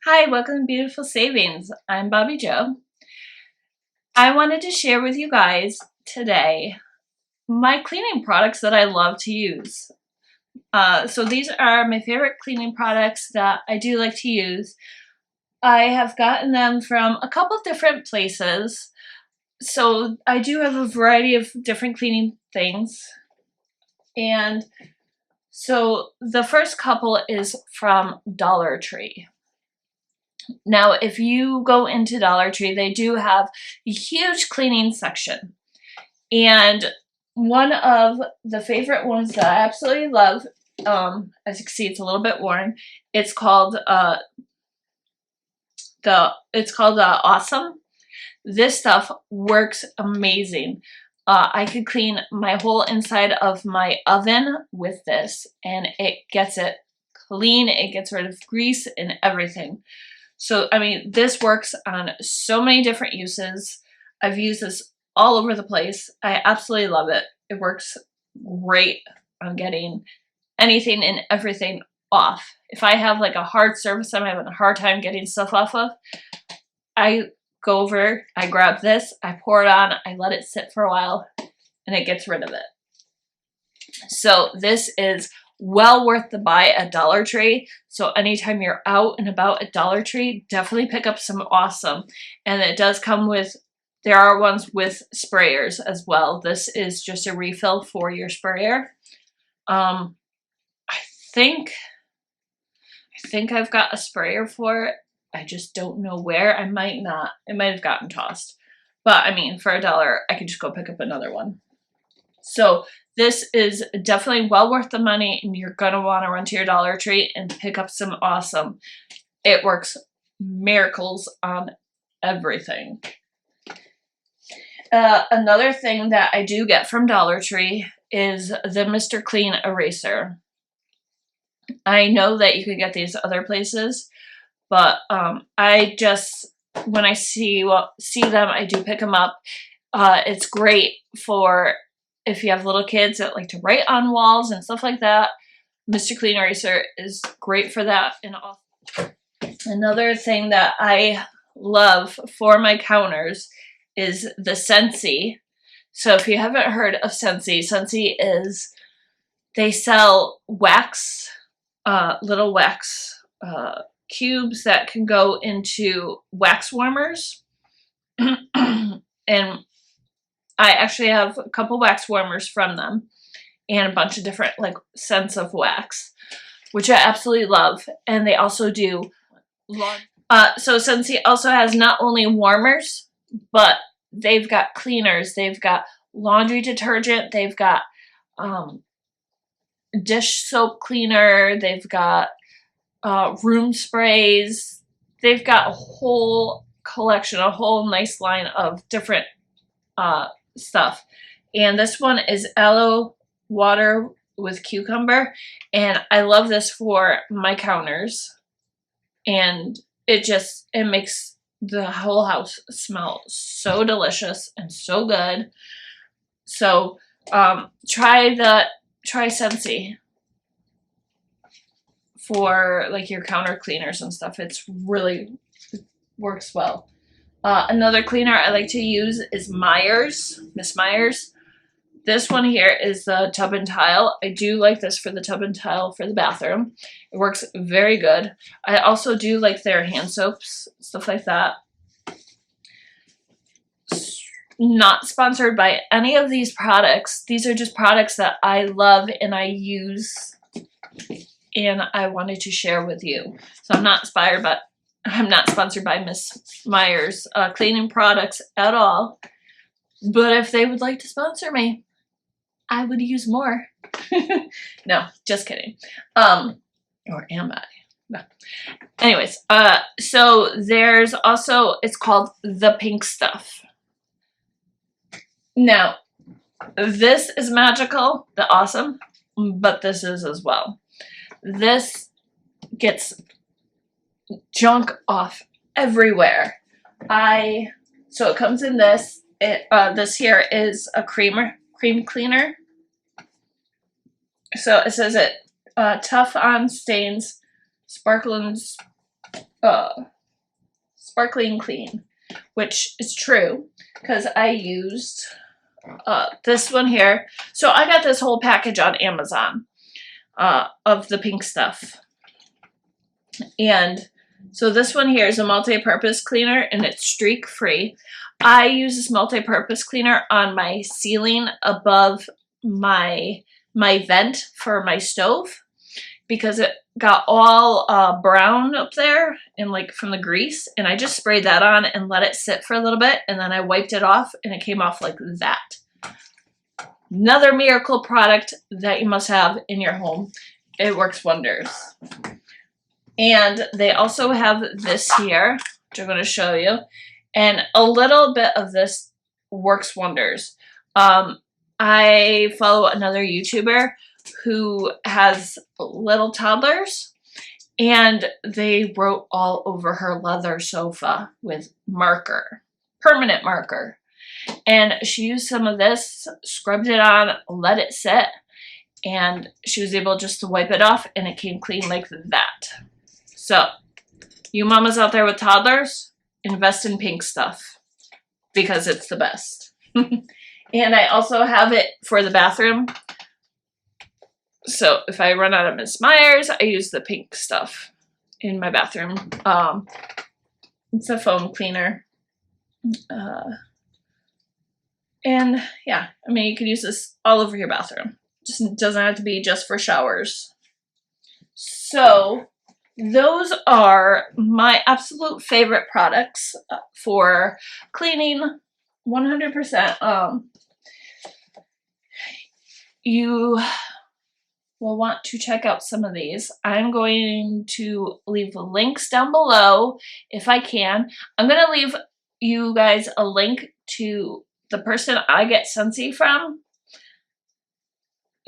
Hi, welcome to Beautiful Savings. I'm Bobby Joe. I wanted to share with you guys today my cleaning products that I love to use. So these are my favorite cleaning products that I do like to use. I have gotten them from a couple different places. So I do have a variety of different cleaning things. And so the first couple is from Dollar Tree. Now, if you go into Dollar Tree, they do have a huge cleaning section. And one of the favorite ones that I absolutely love, as you can see, it's a little bit worn. It's called Awsome. This stuff works amazing. I could clean my whole inside of my oven with this, and it gets it clean. It gets rid of grease and everything. So, I mean, this works on so many different uses. I've used this all over the place. I absolutely love it. It works great on getting anything and everything off. If I have like a hard surface I'm having a hard time getting stuff off of, I go over, I grab this, I pour it on, I let it sit for a while, and it gets rid of it. So this is well worth the buy at Dollar Tree. So anytime you're out and about at Dollar Tree, definitely pick up some Awesome. And it does come with, there are ones with sprayers as well. This is just a refill for your sprayer. I think I've got a sprayer for it. I just don't know where. I might not. It might have gotten tossed. But I mean, for $1, I could just go pick up another one. So this is definitely well worth the money, and you're going to want to run to your Dollar Tree and pick up some Awesome. It works miracles on everything. Another thing that I do get from Dollar Tree is the Mr. Clean eraser. I know that you can get these other places, but I just, when I see them, I do pick them up. It's great for if you have little kids that like to write on walls and stuff like that. Mr. Clean Eraser is great for that. And another thing that I love for my counters is the Scentsy. So if you haven't heard of Scentsy, Scentsy is, they sell wax, little wax cubes that can go into wax warmers. And I actually have a couple wax warmers from them and a bunch of different like scents of wax, which I absolutely love. And they also do so Scentsy also has not only warmers, but they've got cleaners, they've got laundry detergent, they've got dish soap cleaner, they've got room sprays, they've got a whole collection, a whole nice line of different stuff. And this one is aloe water with cucumber, and I love this for my counters, and it makes the whole house smell so delicious and so good. So try Scentsy for like your counter cleaners and stuff. It works well. Another cleaner I like to use is Meyers, Miss Meyers. This one here is the tub and tile. I do like this for the tub and tile for the bathroom. It works very good. I also do like their hand soaps, stuff like that. Not sponsored by any of these products. These are just products that I love and I use, and I wanted to share with you. So I'm not sponsored by Miss Meyers cleaning products at all. But if they would like to sponsor me, I would use more. No, just kidding. Or am I? No. Anyways, so there's also, it's called the Pink Stuff. Now, this is magical, the Awesome, but this is as well. This gets junk off everywhere. So it comes in this. This here is a cream cleaner. So it says it tough on stains, sparkling sparkling clean, which is true because I used this one here. So I got this whole package on Amazon of the pink stuff. And so this one here is a multi-purpose cleaner and it's streak free. I use this multi-purpose cleaner on my ceiling above my vent for my stove because it got all brown up there and like from the grease, and I just sprayed that on and let it sit for a little bit, and then I wiped it off and it came off like that. Another miracle product that you must have in your home. It works wonders. And they also have this here, which I'm going to show you, and a little bit of this works wonders. I follow another YouTuber who has little toddlers, and they wrote all over her leather sofa with marker, permanent marker. And she used some of this, scrubbed it on, let it sit, and she was able just to wipe it off, and it came clean like that. So, you mamas out there with toddlers, invest in pink stuff because it's the best. And I also have it for the bathroom. So if I run out of Miss Meyers, I use the pink stuff in my bathroom. It's a foam cleaner. And yeah, I mean, you can use this all over your bathroom. Just doesn't have to be just for showers. So those are my absolute favorite products for cleaning 100%. You will want to check out some of these. I'm going to leave links down below if I can. I'm going to leave you guys a link to the person I get Scentsy from.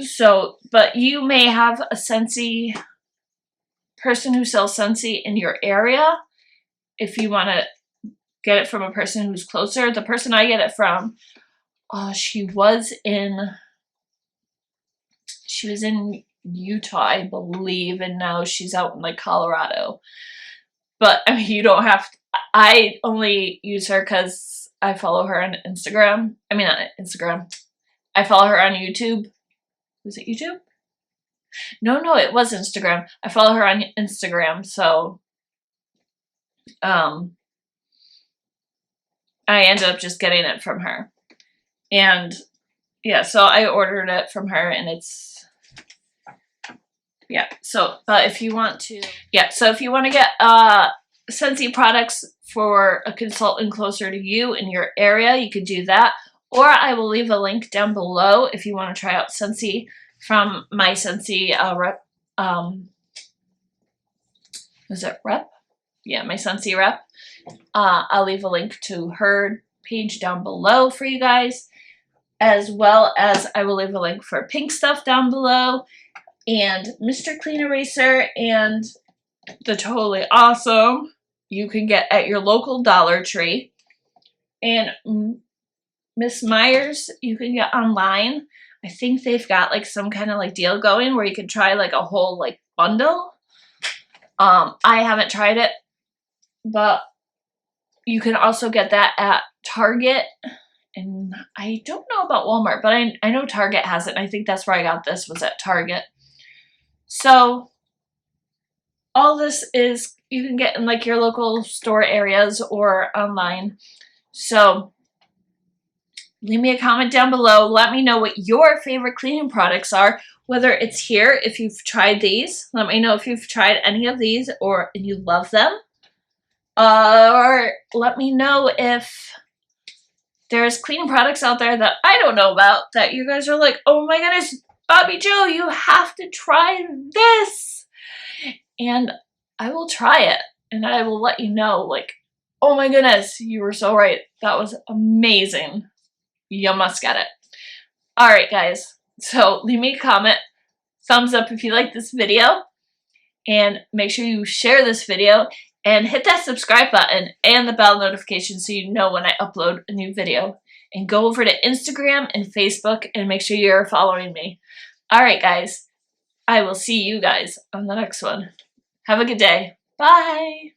So, but you may have a Scentsy person who sells Scentsy in your area if you want to get it from a person who's closer. The person I get it from, she was in Utah, I believe, and now she's out in like Colorado. But I mean, you don't have to, I only use her because I follow her on Instagram. I mean, not Instagram. I follow her on YouTube. Was it YouTube? No, it was Instagram. I follow her on Instagram, so I ended up just getting it from her. And yeah, so I ordered it from her, and it's, yeah, so, but if you want to, yeah, so if you want to get Scentsy products for a consultant closer to you in your area, you could do that. Or I will leave a link down below if you want to try out Scentsy from my Scentsy rep. Was it rep? Yeah, my Scentsy rep. I'll leave a link to her page down below for you guys, as well as I will leave a link for pink stuff down below, and Mr. Clean Eraser and the Totally Awesome you can get at your local Dollar Tree. And Miss Meyers you can get online. I think they've got like some kind of like deal going where you can try like a whole like bundle. I haven't tried it, but you can also get that at Target. And I don't know about Walmart, but I know Target has it. And I think that's where I got this, was at Target. So all this is, you can get in like your local store areas or online. So leave me a comment down below. Let me know what your favorite cleaning products are, whether it's here, if you've tried these. Let me know if you've tried any of these or you love them. Or let me know if there's cleaning products out there that I don't know about that you guys are like, oh my goodness, Bobby Joe, you have to try this. And I will try it, and I will let you know, like, oh my goodness, you were so right. That was amazing. You must get it. All right, guys. So leave me a comment, thumbs up if you like this video, and make sure you share this video and hit that subscribe button and the bell notification so you know when I upload a new video. And go over to Instagram and Facebook and make sure you're following me. All right, guys. I will see you guys on the next one. Have a good day. Bye.